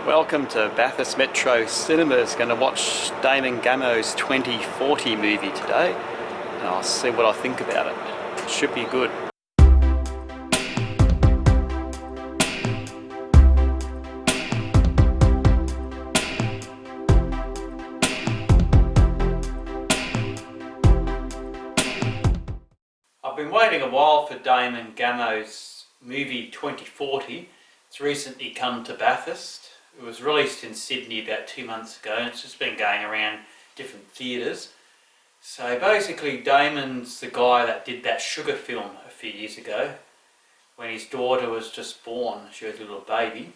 Welcome to Bathurst Metro Cinemas. Going to watch Damon Gameau's 2040 movie today, and I'll see what I think about it. It should be good. I've been waiting a while for Damon Gameau's movie 2040. It's recently come to Bathurst. It was released in Sydney about 2 months ago, and it's just been going around different theatres. So basically Damon's the guy that did that sugar film a few years ago when his daughter was just born. She was a little baby.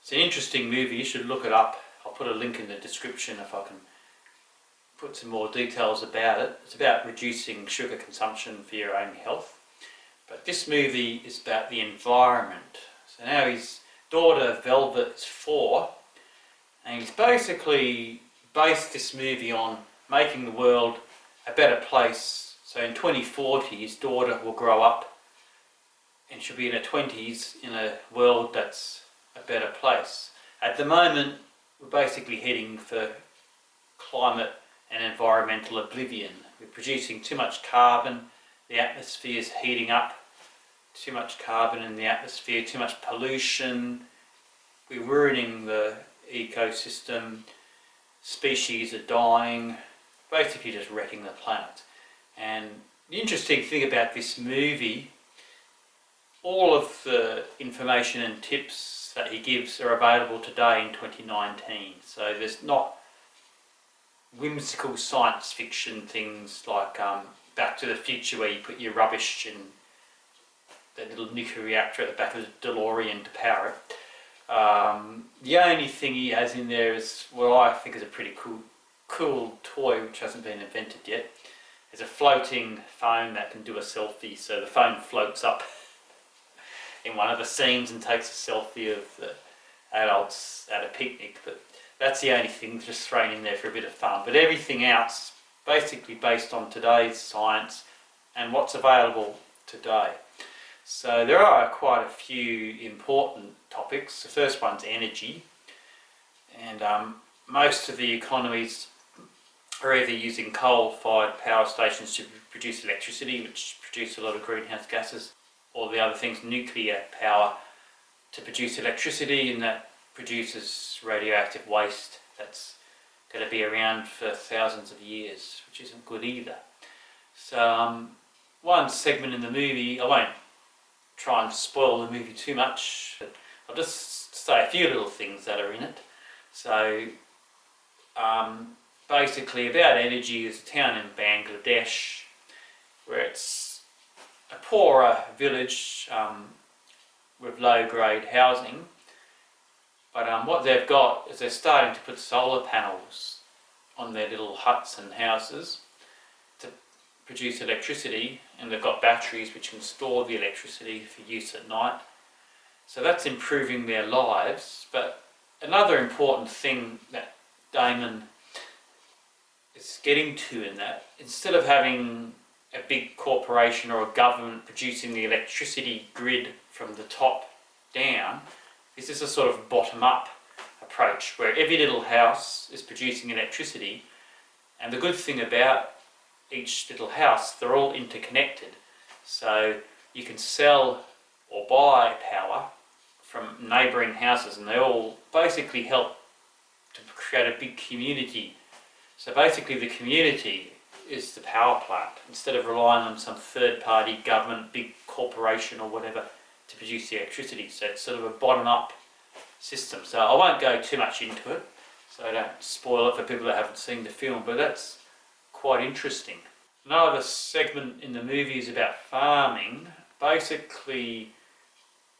It's an interesting movie, you should look it up. I'll put a link in the description if I can put some more details about it. It's about reducing sugar consumption for your own health. But this movie is about the environment. So now his daughter Velvet is 4, and he's basically based this movie on making the world a better place. So in 2040 his daughter will grow up and she'll be in her 20s in a world that's a better place. At the moment we're basically heading for climate and environmental oblivion. We're producing too much carbon, the atmosphere is heating up, too much carbon in the atmosphere, too much pollution, we're ruining the ecosystem, species are dying, basically just wrecking the planet. And the interesting thing about this movie, all of the information and tips that he gives are available today in 2019. So there's not whimsical science fiction things like Back to the Future where you put your rubbish in the little nuclear reactor at the back of the DeLorean to power it. The only thing he has in there is what I think is a pretty cool toy which hasn't been invented yet. It's a floating phone that can do a selfie, so the phone floats up in one of the scenes and takes a selfie of the adults at a picnic. But that's the only thing just thrown in there for a bit of fun. But everything else basically based on today's science and what's available today. So there are quite a few important topics. The first one's energy, and most of the economies are either using coal-fired power stations to produce electricity, which produce a lot of greenhouse gases, or the other thing's nuclear power to produce electricity, and that produces radioactive waste that's going to be around for thousands of years, which isn't good either. So one segment in the movie, I won't try and spoil the movie too much, but I'll just say a few little things that are in it. So basically about energy is a town in Bangladesh where it's a poorer village with low grade housing, but what they've got is they're starting to put solar panels on their little huts and houses to produce electricity, and they've got batteries which can store the electricity for use at night. So that's improving their lives. But another important thing that Damon is getting to in that, instead of having a big corporation or a government producing the electricity grid from the top down, this is a sort of bottom-up approach where every little house is producing electricity, and the good thing about each little house, they're all interconnected, so you can sell or buy power from neighbouring houses, and they all basically help to create a big community. So basically the community is the power plant, instead of relying on some third-party government, big corporation or whatever to produce the electricity. So it's sort of a bottom-up system. So I won't go too much into it, so I don't spoil it for people that haven't seen the film, but that's quite interesting. Another segment in the movie is about farming. Basically,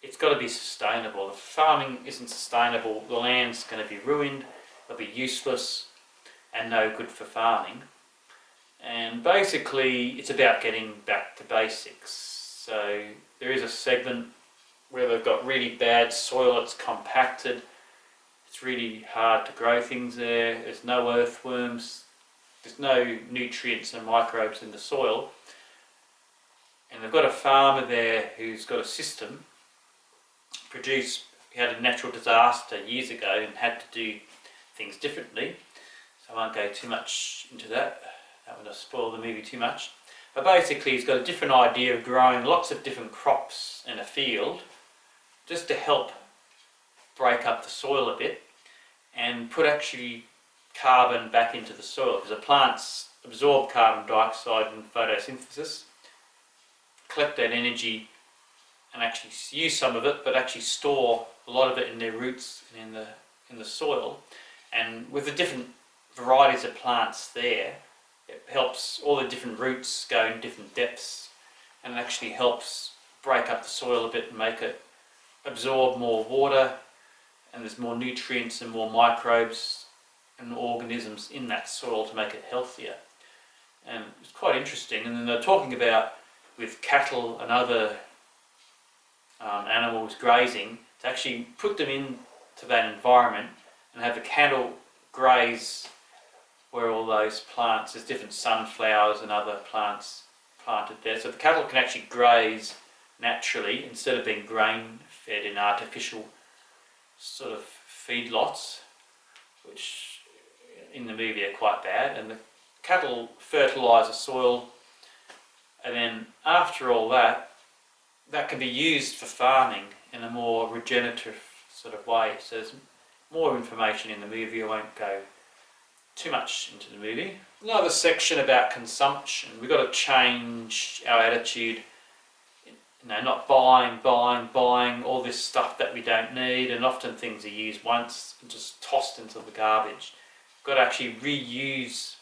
it's got to be sustainable. If farming isn't sustainable, the land's going to be ruined, it'll be useless and no good for farming. And basically, it's about getting back to basics. So there is a segment where they've got really bad soil, it's compacted, it's really hard to grow things there, there's no earthworms, there's no nutrients and microbes in the soil, and they've got a farmer there who's got a system produce we had a natural disaster years ago and had to do things differently. So I won't go too much into that. That would spoil the movie too much. But basically he's got a different idea of growing lots of different crops in a field just to help break up the soil a bit and put actually carbon back into the soil, because the plants absorb carbon dioxide in photosynthesis, collect that energy and actually use some of it, but actually store a lot of it in their roots and in the soil. And with the different varieties of plants there, it helps all the different roots go in different depths, and it actually helps break up the soil a bit and make it absorb more water, and there's more nutrients and more microbes and organisms in that soil to make it healthier. And it's quite interesting. And then they're talking about with cattle and other animals grazing, to actually put them into that environment and have the cattle graze where all those plants, there's different sunflowers and other plants planted there. So the cattle can actually graze naturally instead of being grain fed in artificial sort of feedlots, which in the movie are quite bad. And the cattle fertilise the soil, and then after all that, that can be used for farming in a more regenerative sort of way. So there's more information in the movie. I won't go too much into the movie. Another section about consumption. We've got to change our attitude. You know, not buying all this stuff that we don't need, and often things are used once and just tossed into the garbage. We've got to actually reuse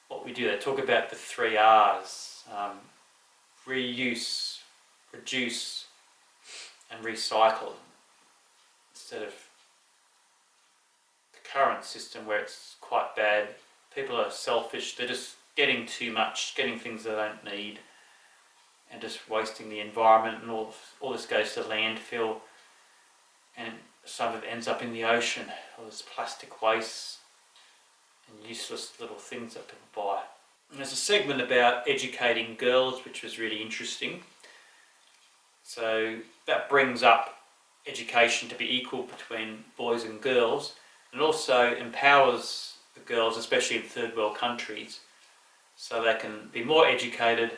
what we do. They talk about the 3 R's. Reuse, reduce and recycle, instead of the current system where it's quite bad. People are selfish, they're just getting too much, getting things they don't need and just wasting the environment, and all this goes to landfill, and some of it ends up in the ocean, all this plastic waste and useless little things that people buy. And there's a segment about educating girls which was really interesting. So that brings up education to be equal between boys and girls, and also empowers the girls, especially in third world countries, so they can be more educated,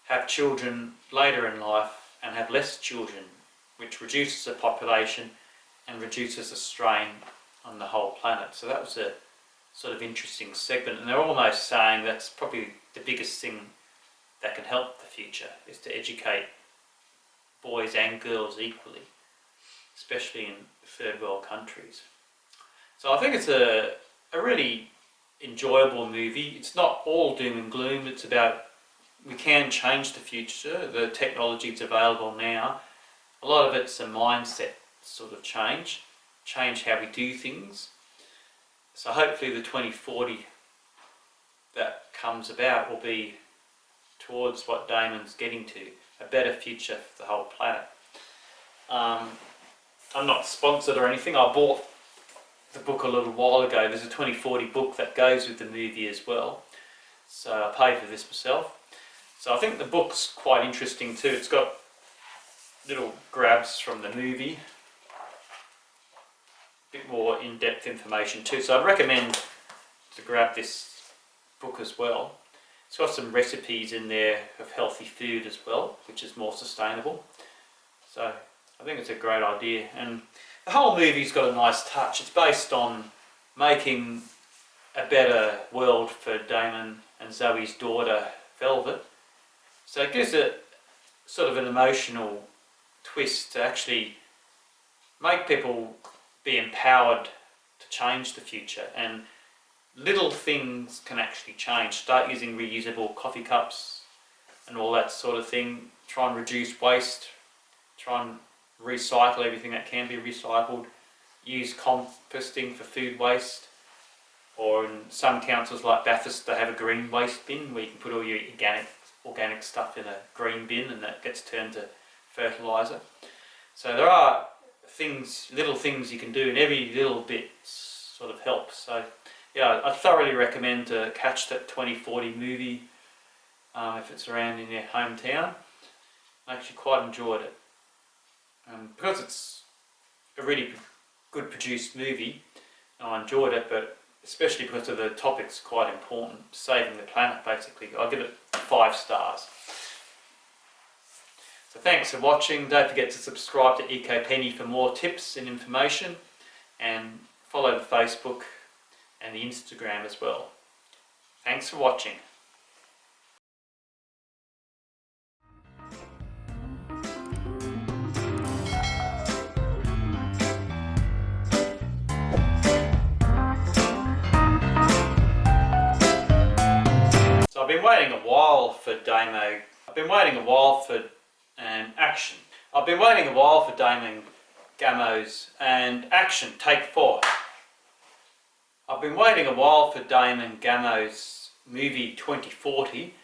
have children later in life and have less children, which reduces the population and reduces the strain on the whole planet. So that was a sort of interesting segment, and they're almost saying that's probably the biggest thing that can help the future, is to educate boys and girls equally, especially in third world countries. So I think it's a really enjoyable movie. It's not all doom and gloom. It's about, we can change the future. The technology is available now. A lot of it's a mindset sort of change how we do things. So hopefully the 2040 that comes about will be towards what Damon's getting to, a better future for the whole planet. I'm not sponsored or anything. I bought the book a little while ago. There's a 2040 book that goes with the movie as well. So I paid for this myself. So I think the book's quite interesting too. It's got little grabs from the movie, a bit more in-depth information too. So I'd recommend to grab this book as well. It's got some recipes in there of healthy food as well, which is more sustainable. So I think it's a great idea, and the whole movie's got a nice touch. It's based on making a better world for Damon and Zoe's daughter, Velvet. So it gives it sort of an emotional twist to actually make people be empowered to change the future, and little things can actually change. Start using reusable coffee cups and all that sort of thing. Try and reduce waste. Try and recycle everything that can be recycled. Use composting for food waste. Or in some councils like Bathurst, they have a green waste bin where you can put all your organic stuff in a green bin, and that gets turned to fertiliser. So there are things, little things you can do, and every little bit sort of helps. So yeah, I thoroughly recommend to catch that 2040 movie if it's around in your hometown. I actually quite enjoyed it. Because it's a really good produced movie. I enjoyed it, but especially because of the topic's quite important, saving the planet basically. I'll give it 5 stars. So thanks for watching. Don't forget to subscribe to ecopenny for more tips and information, and follow the Facebook and the Instagram as well. Thanks for watching. So I've been waiting a while for Damon. I've been waiting a while for action. I've been waiting a while for Damon Gameau's and action. Take 4. I've been waiting a while for Damon Gameau's movie 2040.